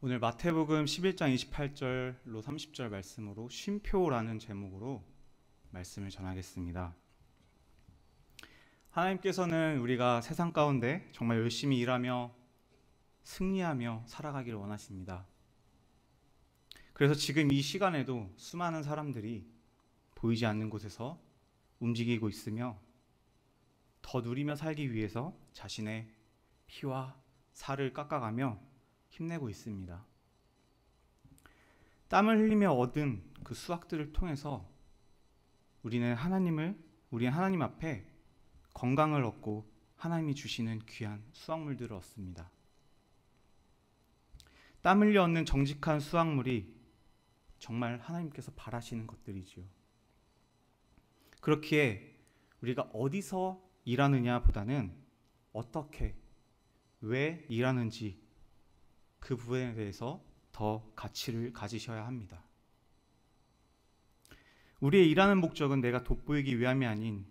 오늘 마태복음 11장 28절로 30절 말씀으로 쉼표라는 제목으로 말씀을 전하겠습니다. 하나님께서는 우리가 세상 가운데 정말 열심히 일하며 승리하며 살아가기를 원하십니다. 그래서 지금 이 시간에도 수많은 사람들이 보이지 않는 곳에서 움직이고 있으며 더 누리며 살기 위해서 자신의 피와 살을 깎아가며 힘내고 있습니다. 땀을 흘리며 얻은 그 수확들을 통해서 우리는 하나님 앞에 건강을 얻고 하나님이 주시는 귀한 수확물들을 얻습니다. 땀 흘려 얻는 정직한 수확물이 정말 하나님께서 바라시는 것들이지요. 그렇기에 우리가 어디서 일하느냐 보다는 어떻게, 왜 일하는지 그 부분에 대해서 더 가치를 가지셔야 합니다. 우리의 일하는 목적은 내가 돋보이기 위함이 아닌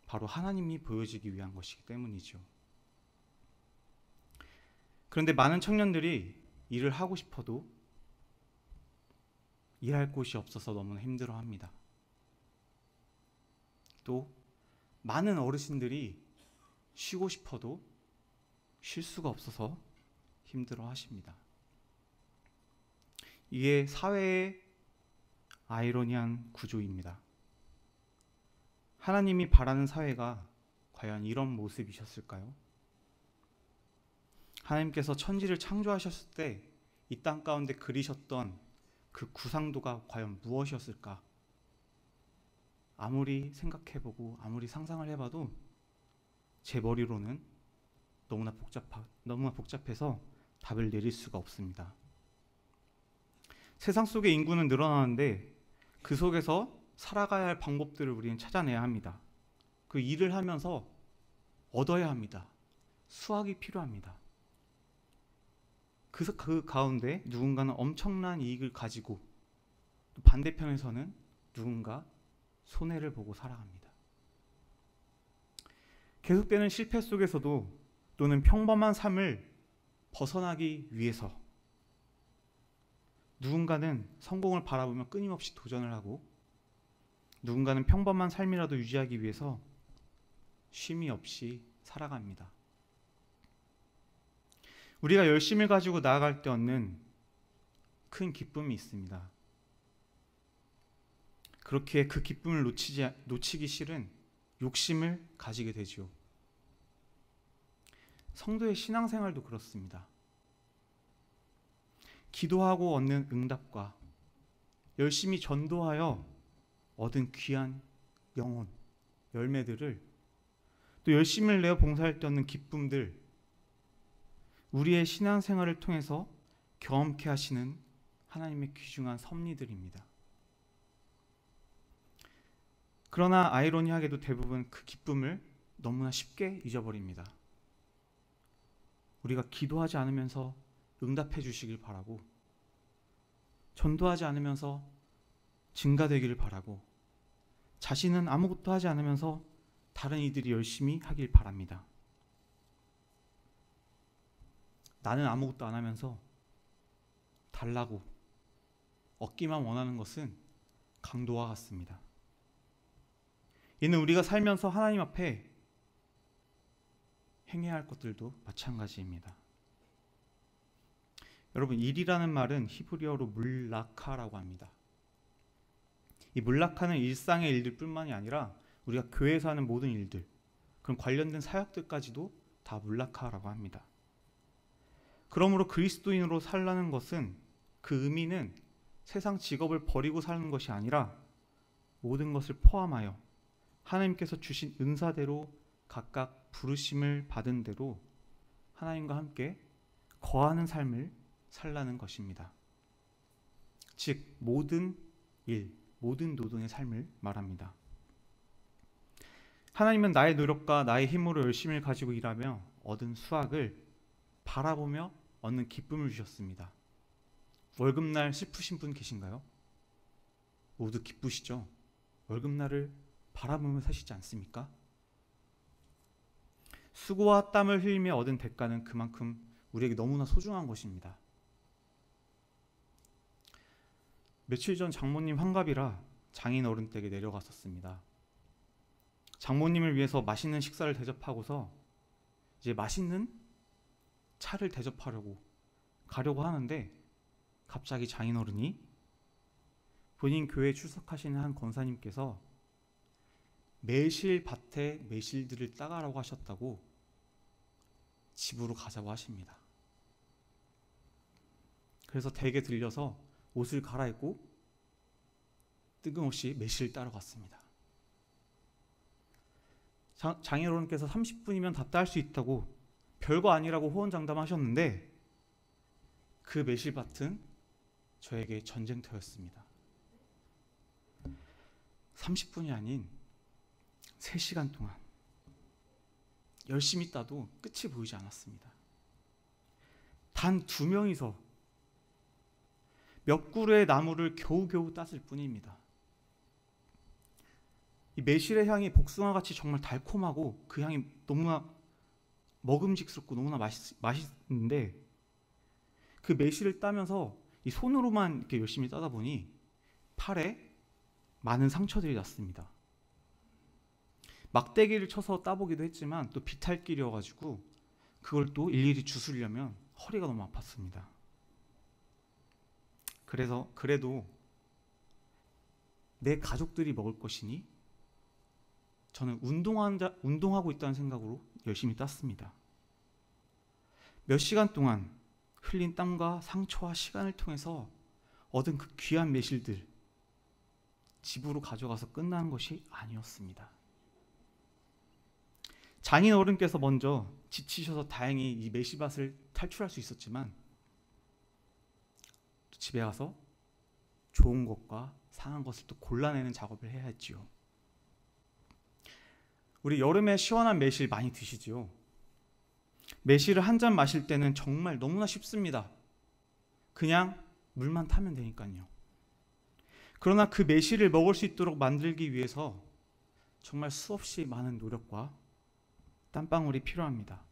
바로 하나님이 보여지기 위한 것이기 때문이죠. 그런데 많은 청년들이 일을 하고 싶어도 일할 곳이 없어서 너무나 힘들어합니다. 또 많은 어르신들이 쉬고 싶어도 쉴 수가 없어서 힘들어 하십니다. 이게 사회의 아이러니한 구조입니다. 하나님이 바라는 사회가 과연 이런 모습이셨을까요? 하나님께서 천지를 창조하셨을 때 이 땅 가운데 그리셨던 그 구상도가 과연 무엇이었을까? 아무리 생각해보고 아무리 상상을 해봐도 제 머리로는 너무나 복잡해서 답을 내릴 수가 없습니다. 세상 속의 인구는 늘어나는데 그 속에서 살아가야 할 방법들을 우리는 찾아내야 합니다. 그 일을 하면서 얻어야 합니다. 수확이 필요합니다. 그 가운데 누군가는 엄청난 이익을 가지고 또 반대편에서는 누군가 손해를 보고 살아갑니다. 계속되는 실패 속에서도 또는 평범한 삶을 벗어나기 위해서 누군가는 성공을 바라보며 끊임없이 도전을 하고 누군가는 평범한 삶이라도 유지하기 위해서 쉼이 없이 살아갑니다. 우리가 열심을 가지고 나아갈 때 얻는 큰 기쁨이 있습니다. 그렇게 그 기쁨을 놓치기 싫은 욕심을 가지게 되죠. 성도의 신앙생활도 그렇습니다. 기도하고 얻는 응답과 열심히 전도하여 얻은 귀한 영혼, 열매들을 또 열심을 내어 봉사할 때 얻는 기쁨들, 우리의 신앙생활을 통해서 경험케 하시는 하나님의 귀중한 섭리들입니다. 그러나 아이러니하게도 대부분 그 기쁨을 너무나 쉽게 잊어버립니다. 우리가 기도하지 않으면서 응답해 주시길 바라고 전도하지 않으면서 증가되기를 바라고 자신은 아무것도 하지 않으면서 다른 이들이 열심히 하길 바랍니다. 나는 아무것도 안 하면서 달라고 얻기만 원하는 것은 강도와 같습니다. 이는 우리가 살면서 하나님 앞에 행해야 할 것들도 마찬가지입니다. 여러분, 일이라는 말은 히브리어로 물라카라고 합니다. 이 물라카는 일상의 일들 뿐만이 아니라 우리가 교회에서 하는 모든 일들, 그런 관련된 사역들까지도 다 물라카라고 합니다. 그러므로 그리스도인으로 살라는 것은 그 의미는 세상 직업을 버리고 사는 것이 아니라 모든 것을 포함하여 하나님께서 주신 은사대로 각각 부르심을 받은 대로 하나님과 함께 거하는 삶을 살라는 것입니다. 즉 모든 일, 모든 노동의 삶을 말합니다. 하나님은 나의 노력과 나의 힘으로 열심히 가지고 일하며 얻은 수확을 바라보며 얻는 기쁨을 주셨습니다. 월급날 슬프신 분 계신가요? 모두 기쁘시죠? 월급날을 바라보며 사시지 않습니까? 수고와 땀을 흘리며 얻은 대가는 그만큼 우리에게 너무나 소중한 것입니다. 며칠 전 장모님 환갑이라 장인 어른 댁에 내려갔었습니다. 장모님을 위해서 맛있는 식사를 대접하고서 이제 맛있는 차를 대접하려고 가려고 하는데 갑자기 장인 어른이 본인 교회에 출석하시는 한 권사님께서 매실밭에 매실들을 따가라고 하셨다고 집으로 가자고 하십니다. 그래서 댁에 들려서 옷을 갈아입고 뜬금없이 매실을 따러 갔습니다. 장인 어른께서 30분이면 다 딸 수 있다고 별거 아니라고 호언장담하셨는데 그 매실밭은 저에게 전쟁터였습니다. 30분이 아닌 3시간 동안 열심히 따도 끝이 보이지 않았습니다. 단 2명이서 몇 그루의 나무를 겨우겨우 땄을 뿐입니다. 이 매실의 향이 복숭아같이 정말 달콤하고 그 향이 너무나 먹음직스럽고 너무나 맛있는데 그 매실을 따면서 이 손으로만 이렇게 열심히 따다 보니 팔에 많은 상처들이 났습니다. 막대기를 쳐서 따보기도 했지만 또 비탈길이어가지고 그걸 또 일일이 주스려면 허리가 너무 아팠습니다. 그래도 내 가족들이 먹을 것이니 저는 운동하고 있다는 생각으로 열심히 땄습니다. 몇 시간 동안 흘린 땀과 상처와 시간을 통해서 얻은 그 귀한 매실들 집으로 가져가서 끝나는 것이 아니었습니다. 장인 어른께서 먼저 지치셔서 다행히 이 매실밭을 탈출할 수 있었지만 또 집에 가서 좋은 것과 상한 것을 또 골라내는 작업을 해야 했지요. 우리 여름에 시원한 매실 많이 드시지요? 매실을 한 잔 마실 때는 정말 너무나 쉽습니다. 그냥 물만 타면 되니까요. 그러나 그 매실을 먹을 수 있도록 만들기 위해서 정말 수없이 많은 노력과 땀방울이 필요합니다.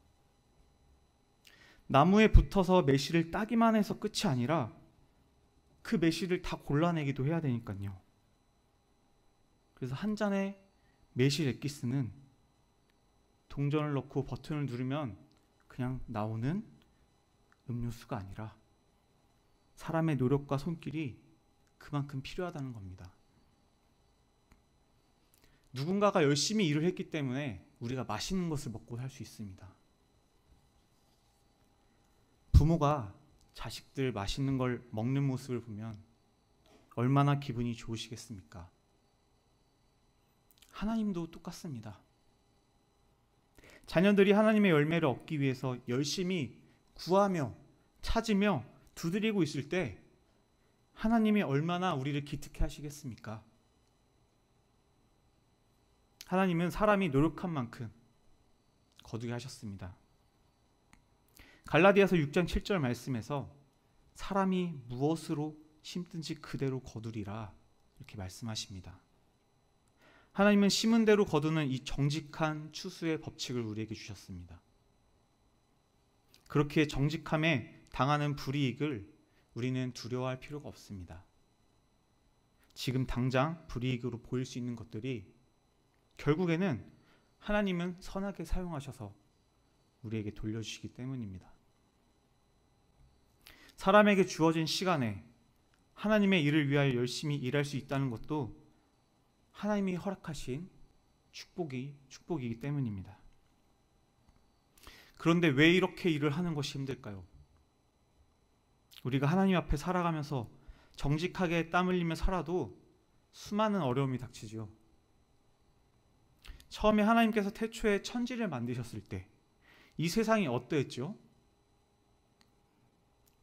나무에 붙어서 매실을 따기만 해서 끝이 아니라 그 매실을 다 골라내기도 해야 되니까요. 그래서 한 잔의 매실 엑기스는 동전을 넣고 버튼을 누르면 그냥 나오는 음료수가 아니라 사람의 노력과 손길이 그만큼 필요하다는 겁니다. 누군가가 열심히 일을 했기 때문에 우리가 맛있는 것을 먹고 살 수 있습니다. 부모가 자식들 맛있는 걸 먹는 모습을 보면 얼마나 기분이 좋으시겠습니까? 하나님도 똑같습니다. 자녀들이 하나님의 열매를 얻기 위해서 열심히 구하며 찾으며 두드리고 있을 때 하나님이 얼마나 우리를 기특해 하시겠습니까? 하나님은 사람이 노력한 만큼 거두게 하셨습니다. 갈라디아서 6장 7절 말씀에서 사람이 무엇으로 심든지 그대로 거두리라 이렇게 말씀하십니다. 하나님은 심은 대로 거두는 이 정직한 추수의 법칙을 우리에게 주셨습니다. 그렇게 정직함에 당하는 불이익을 우리는 두려워할 필요가 없습니다. 지금 당장 불이익으로 보일 수 있는 것들이 결국에는 하나님은 선하게 사용하셔서 우리에게 돌려주시기 때문입니다. 사람에게 주어진 시간에 하나님의 일을 위하여 열심히 일할 수 있다는 것도 하나님이 허락하신 축복이기 때문입니다. 그런데 왜 이렇게 일을 하는 것이 힘들까요? 우리가 하나님 앞에 살아가면서 정직하게 땀 흘리며 살아도 수많은 어려움이 닥치죠. 처음에 하나님께서 태초에 천지를 만드셨을 때 이 세상이 어떠했죠?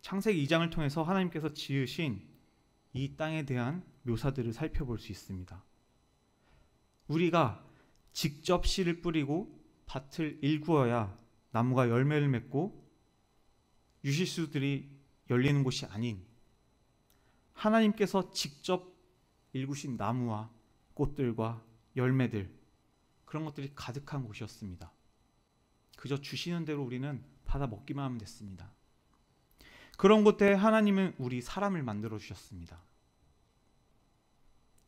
창세기 2장을 통해서 하나님께서 지으신 이 땅에 대한 묘사들을 살펴볼 수 있습니다. 우리가 직접 씨를 뿌리고 밭을 일구어야 나무가 열매를 맺고 유실수들이 열리는 곳이 아닌 하나님께서 직접 일구신 나무와 꽃들과 열매들 그런 것들이 가득한 곳이었습니다. 그저 주시는 대로 우리는 받아 먹기만 하면 됐습니다. 그런 곳에 하나님은 우리 사람을 만들어 주셨습니다.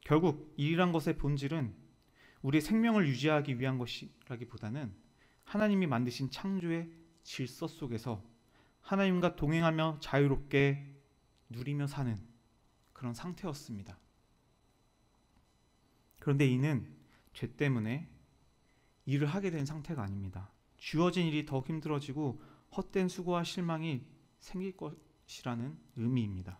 결국 일이란 것의 본질은 우리의 생명을 유지하기 위한 것이라기보다는 하나님이 만드신 창조의 질서 속에서 하나님과 동행하며 자유롭게 누리며 사는 그런 상태였습니다. 그런데 이는 죄 때문에 일을 하게 된 상태가 아닙니다. 주어진 일이 더욱 힘들어지고 헛된 수고와 실망이 생길 것이라는 의미입니다.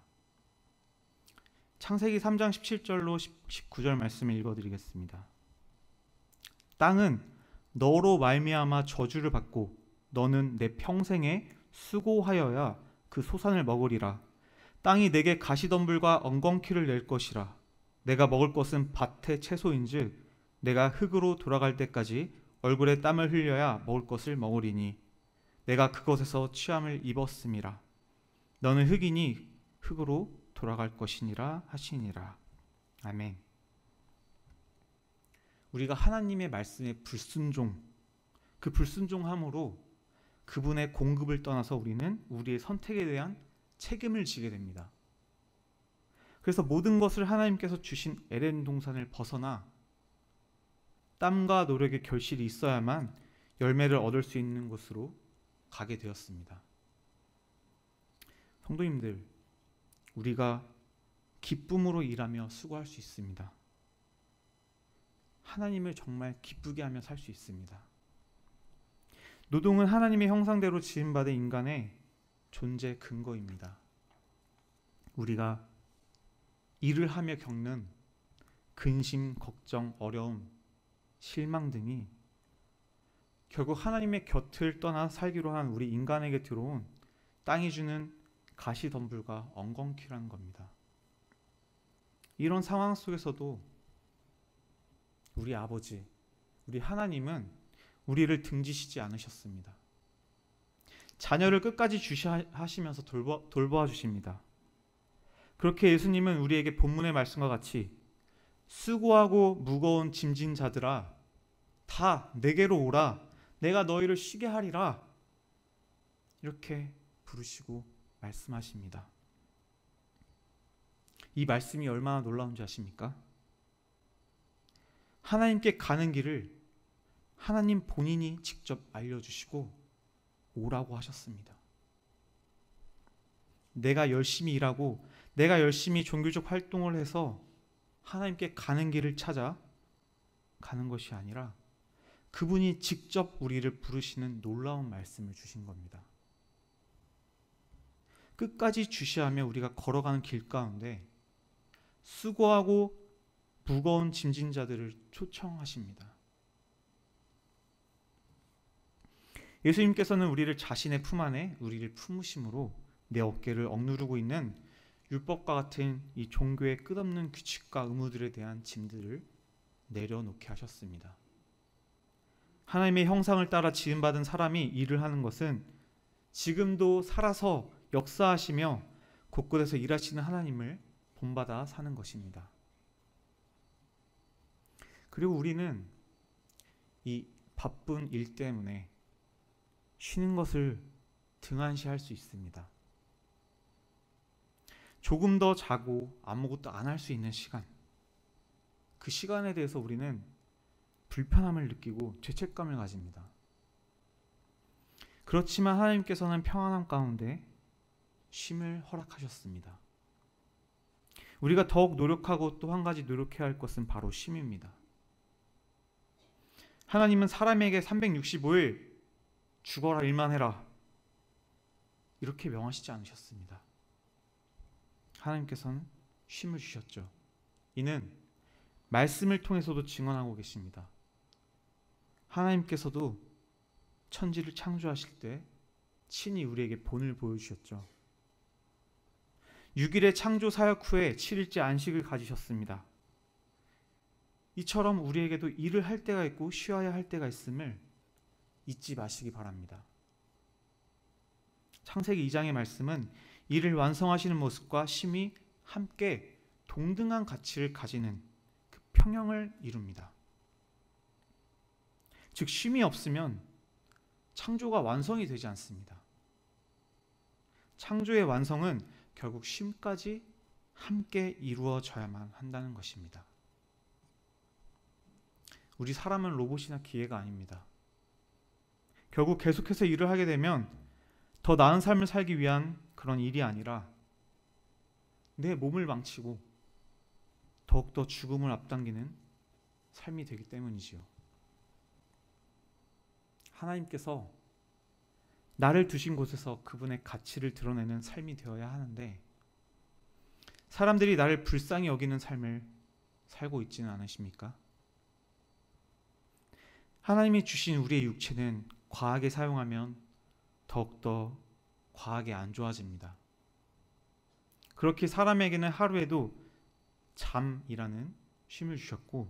창세기 3장 17절로 19절 말씀을 읽어드리겠습니다. 땅은 너로 말미암아 저주를 받고 너는 내 평생에 수고하여야 그 소산을 먹으리라. 땅이 내게 가시덤불과 엉겅퀴를 낼 것이라. 내가 먹을 것은 밭의 채소인즉 내가 흙으로 돌아갈 때까지 얼굴에 땀을 흘려야 먹을 것을 먹으리니 내가 그것에서 취함을 입었음이라. 너는 흙이니 흙으로 돌아갈 것이니라 하시니라. 아멘. 우리가 하나님의 말씀에 그 불순종함으로 그분의 공급을 떠나서 우리는 우리의 선택에 대한 책임을 지게 됩니다. 그래서 모든 것을 하나님께서 주신 에덴 동산을 벗어나 땀과 노력의 결실이 있어야만 열매를 얻을 수 있는 곳으로 가게 되었습니다. 성도님들, 우리가 기쁨으로 일하며 수고할 수 있습니다. 하나님을 정말 기쁘게 하며 살 수 있습니다. 노동은 하나님의 형상대로 지음받은 인간의 존재 근거입니다. 우리가 일을 하며 겪는 근심, 걱정, 어려움, 실망 등이 결국 하나님의 곁을 떠나 살기로 한 우리 인간에게 들어온 땅이 주는 가시덤불과 엉겅퀴라는 겁니다. 이런 상황 속에서도 우리 아버지, 우리 하나님은 우리를 등지시지 않으셨습니다. 자녀를 끝까지 주시하시면서 돌보아 주십니다. 그렇게 예수님은 우리에게 본문의 말씀과 같이 수고하고 무거운 짐진 자들아 다 내게로 오라 내가 너희를 쉬게 하리라 이렇게 부르시고 말씀하십니다. 이 말씀이 얼마나 놀라운지 아십니까? 하나님께 가는 길을 하나님 본인이 직접 알려주시고 오라고 하셨습니다. 내가 열심히 일하고 내가 열심히 종교적 활동을 해서 하나님께 가는 길을 찾아 가는 것이 아니라 그분이 직접 우리를 부르시는 놀라운 말씀을 주신 겁니다. 끝까지 주시하며 우리가 걸어가는 길 가운데 수고하고 무거운 짐진 자들을 초청하십니다. 예수님께서는 우리를 자신의 품 안에 우리를 품으심으로 내 어깨를 억누르고 있는 율법과 같은 이 종교의 끝없는 규칙과 의무들에 대한 짐들을 내려놓게 하셨습니다. 하나님의 형상을 따라 지음받은 사람이 일을 하는 것은 지금도 살아서 역사하시며 곳곳에서 일하시는 하나님을 본받아 사는 것입니다. 그리고 우리는 이 바쁜 일 때문에 쉬는 것을 등한시할 수 있습니다. 조금 더 자고 아무것도 안 할 수 있는 시간, 그 시간에 대해서 우리는 불편함을 느끼고 죄책감을 가집니다. 그렇지만 하나님께서는 평안함 가운데 쉼을 허락하셨습니다. 우리가 더욱 노력하고 또 한 가지 노력해야 할 것은 바로 쉼입니다. 하나님은 사람에게 365일 죽어라 일만 해라 이렇게 명하시지 않으셨습니다. 하나님께서는 쉼을 주셨죠. 이는 말씀을 통해서도 증언하고 계십니다. 하나님께서도 천지를 창조하실 때 친히 우리에게 본을 보여주셨죠. 6일의 창조 사역 후에 7일째 안식을 가지셨습니다. 이처럼 우리에게도 일을 할 때가 있고 쉬어야 할 때가 있음을 잊지 마시기 바랍니다. 창세기 2장의 말씀은 일을 완성하시는 모습과 쉼이 함께 동등한 가치를 가지는 그 평형을 이룹니다. 즉 쉼이 없으면 창조가 완성이 되지 않습니다. 창조의 완성은 결국 쉼까지 함께 이루어져야만 한다는 것입니다. 우리 사람은 로봇이나 기계가 아닙니다. 결국 계속해서 일을 하게 되면 더 나은 삶을 살기 위한 그런 일이 아니라 내 몸을 망치고 더욱더 죽음을 앞당기는 삶이 되기 때문이지요. 하나님께서 나를 두신 곳에서 그분의 가치를 드러내는 삶이 되어야 하는데 사람들이 나를 불쌍히 여기는 삶을 살고 있지는 않으십니까? 하나님이 주신 우리의 육체는 과하게 사용하면 더욱더 과하게 안 좋아집니다. 그렇게 사람에게는 하루에도 잠이라는 쉼을 주셨고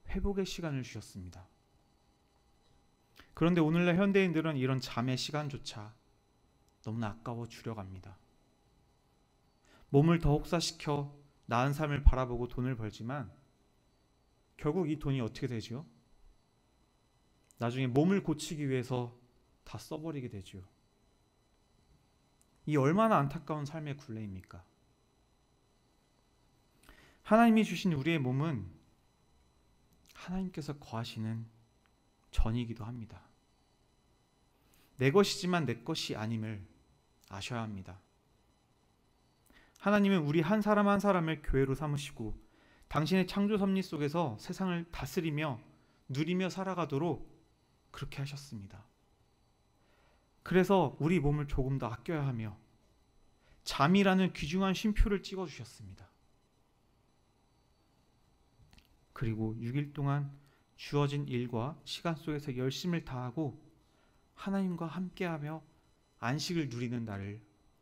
회복의 시간을 주셨습니다. 그런데 오늘날 현대인들은 이런 잠의 시간조차 너무나 아까워 줄여갑니다. 몸을 더 혹사시켜 나은 삶을 바라보고 돈을 벌지만 결국 이 돈이 어떻게 되죠? 나중에 몸을 고치기 위해서 다 써버리게 되죠. 이 얼마나 안타까운 삶의 굴레입니까? 하나님이 주신 우리의 몸은 하나님께서 거하시는 전이기도 합니다. 내 것이지만 내 것이 아님을 아셔야 합니다. 하나님은 우리 한 사람 한 사람을 교회로 삼으시고 당신의 창조 섭리 속에서 세상을 다스리며 누리며 살아가도록 그렇게 하셨습니다. 그래서 우리 몸을 조금 더 아껴야 하며 잠이라는 귀중한 쉼표를 찍어주셨습니다. 그리고 6일 동안 주어진 일과 시간 속에서 열심을 다하고 하나님과 함께하며 안식을 누리는 날을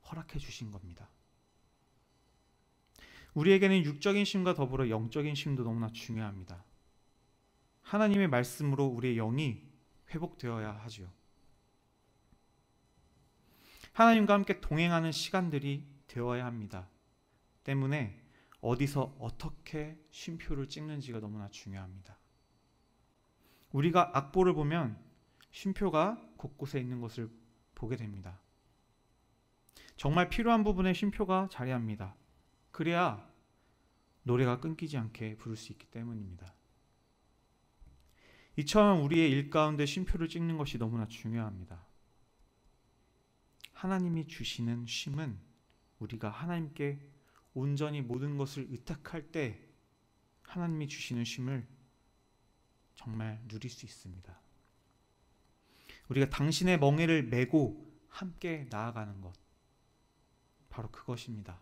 허락해 주신 겁니다. 우리에게는 육적인 쉼과 더불어 영적인 쉼도 너무나 중요합니다. 하나님의 말씀으로 우리의 영이 회복되어야 하지요. 하나님과 함께 동행하는 시간들이 되어야 합니다. 때문에 어디서 어떻게 쉼표를 찍는지가 너무나 중요합니다. 우리가 악보를 보면 쉼표가 곳곳에 있는 것을 보게 됩니다. 정말 필요한 부분에 쉼표가 자리합니다. 그래야 노래가 끊기지 않게 부를 수 있기 때문입니다. 이처럼 우리의 일 가운데 쉼표를 찍는 것이 너무나 중요합니다. 하나님이 주시는 쉼은 우리가 하나님께 온전히 모든 것을 의탁할 때 하나님이 주시는 쉼을 정말 누릴 수 있습니다. 우리가 당신의 멍에를 메고 함께 나아가는 것, 바로 그것입니다.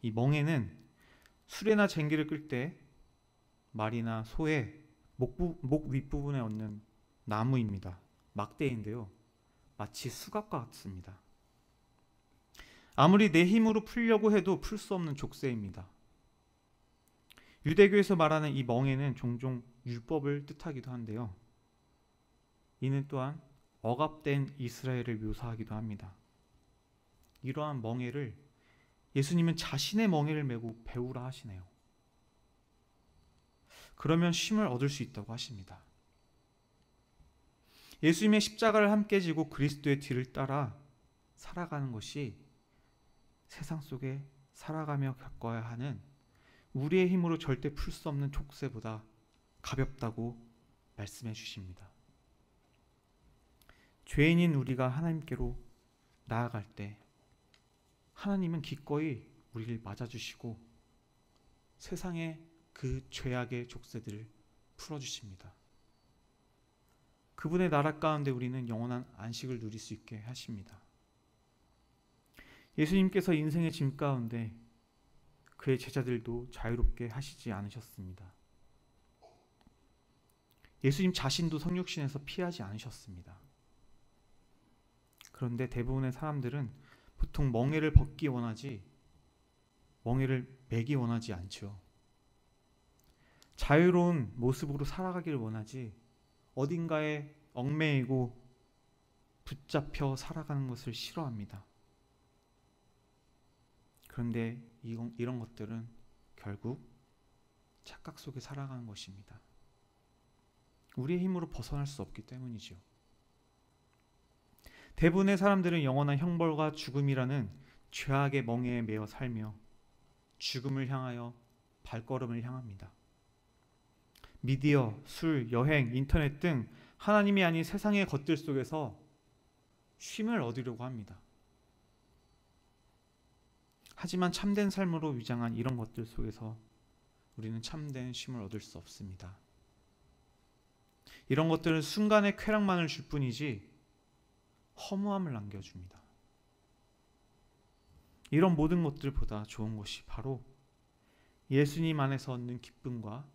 이 멍에는 수레나 쟁기를 끌 때 말이나 소의 목 윗부분에 얹는 나무입니다. 막대인데요. 마치 수갑과 같습니다. 아무리 내 힘으로 풀려고 해도 풀 수 없는 족쇄입니다. 유대교에서 말하는 이 멍에는 종종 율법을 뜻하기도 한데요. 이는 또한 억압된 이스라엘을 묘사하기도 합니다. 이러한 멍에를 예수님은 자신의 멍에를 메고 배우라 하시네요. 그러면 쉼을 얻을 수 있다고 하십니다. 예수님의 십자가를 함께 지고 그리스도의 뒤를 따라 살아가는 것이 세상 속에 살아가며 겪어야 하는 우리의 힘으로 절대 풀 수 없는 족쇄보다 가볍다고 말씀해 주십니다. 죄인인 우리가 하나님께로 나아갈 때 하나님은 기꺼이 우리를 맞아주시고 세상의 그 죄악의 족쇄들을 풀어주십니다. 그분의 나라 가운데 우리는 영원한 안식을 누릴 수 있게 하십니다. 예수님께서 인생의 짐 가운데 그의 제자들도 자유롭게 하시지 않으셨습니다. 예수님 자신도 성육신에서 피하지 않으셨습니다. 그런데 대부분의 사람들은 보통 멍에를 벗기 원하지 멍에를 매기 원하지 않죠. 자유로운 모습으로 살아가기를 원하지 어딘가에 얽매이고 붙잡혀 살아가는 것을 싫어합니다. 그런데 이런 것들은 결국 착각 속에 살아가는 것입니다. 우리의 힘으로 벗어날 수 없기 때문이죠. 대부분의 사람들은 영원한 형벌과 죽음이라는 죄악의 멍에에 매여 살며 죽음을 향하여 발걸음을 향합니다. 미디어, 술, 여행, 인터넷 등 하나님이 아닌 세상의 것들 속에서 쉼을 얻으려고 합니다. 하지만 참된 삶으로 위장한 이런 것들 속에서 우리는 참된 쉼을 얻을 수 없습니다. 이런 것들은 순간의 쾌락만을 줄 뿐이지 허무함을 남겨줍니다. 이런 모든 것들보다 좋은 것이 바로 예수님 안에서 얻는 기쁨과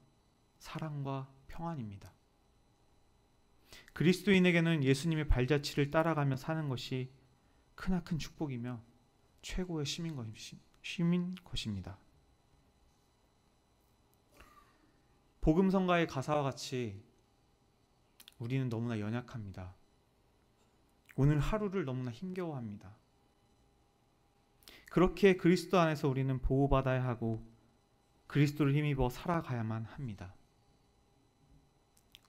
사랑과 평안입니다. 그리스도인에게는 예수님의 발자취를 따라가며 사는 것이 크나큰 축복이며 최고의 쉼인 것입니다. 복음성가의 가사와 같이 우리는 너무나 연약합니다. 오늘 하루를 너무나 힘겨워합니다. 그렇게 그리스도 안에서 우리는 보호받아야 하고 그리스도를 힘입어 살아가야만 합니다.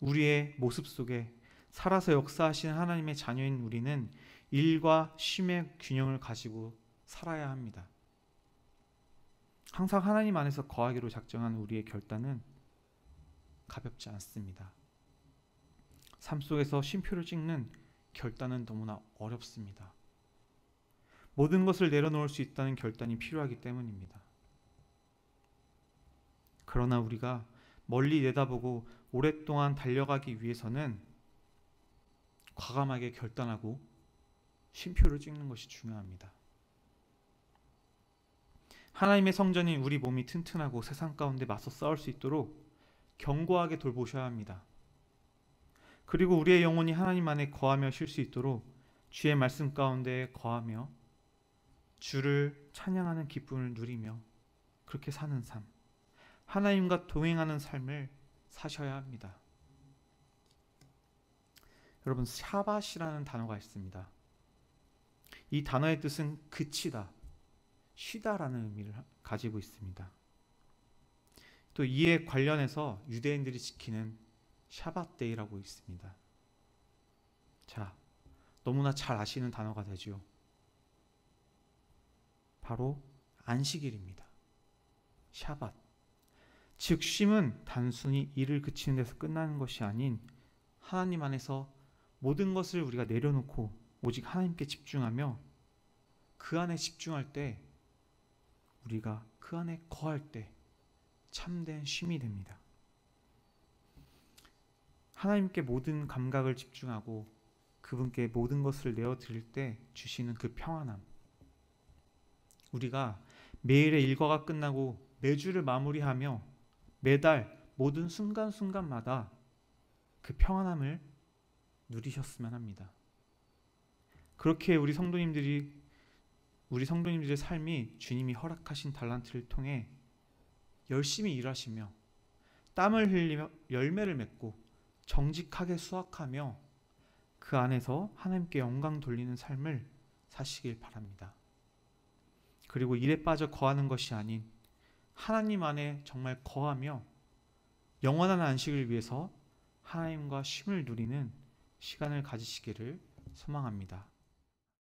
우리의 모습 속에 살아서 역사하시는 하나님의 자녀인 우리는 일과 쉼의 균형을 가지고 살아야 합니다. 항상 하나님 안에서 거하기로 작정한 우리의 결단은 가볍지 않습니다. 삶 속에서 쉼표를 찍는 결단은 너무나 어렵습니다. 모든 것을 내려놓을 수 있다는 결단이 필요하기 때문입니다. 그러나 우리가 멀리 내다보고 오랫동안 달려가기 위해서는 과감하게 결단하고 쉼표를 찍는 것이 중요합니다. 하나님의 성전인 우리 몸이 튼튼하고 세상 가운데 맞서 싸울 수 있도록 견고하게 돌보셔야 합니다. 그리고 우리의 영혼이 하나님 안에 거하며 쉴 수 있도록 주의 말씀 가운데 거하며 주를 찬양하는 기쁨을 누리며 그렇게 사는 삶, 하나님과 동행하는 삶을 사셔야 합니다. 여러분, 샤밧이라는 단어가 있습니다. 이 단어의 뜻은 그치다, 쉬다라는 의미를 가지고 있습니다. 또 이에 관련해서 유대인들이 지키는 샤밧데이라고 있습니다. 자, 너무나 잘 아시는 단어가 되죠. 바로 안식일입니다. 샤밧. 즉 쉼은 단순히 일을 그치는 데서 끝나는 것이 아닌 하나님 안에서 모든 것을 우리가 내려놓고 오직 하나님께 집중하며 그 안에 집중할 때, 우리가 그 안에 거할 때 참된 쉼이 됩니다. 하나님께 모든 감각을 집중하고 그분께 모든 것을 내어드릴 때 주시는 그 평안함, 우리가 매일의 일과가 끝나고 매주를 마무리하며 매달 모든 순간순간마다 그 평안함을 누리셨으면 합니다. 그렇게 우리 성도님들의 삶이 주님이 허락하신 달란트를 통해 열심히 일하시며 땀을 흘리며 열매를 맺고 정직하게 수확하며 그 안에서 하나님께 영광 돌리는 삶을 사시길 바랍니다. 그리고 일에 빠져 거하는 것이 아닌 하나님 안에 정말 거하며 영원한 안식을 위해서 하나님과 쉼을 누리는 시간을 가지시기를 소망합니다.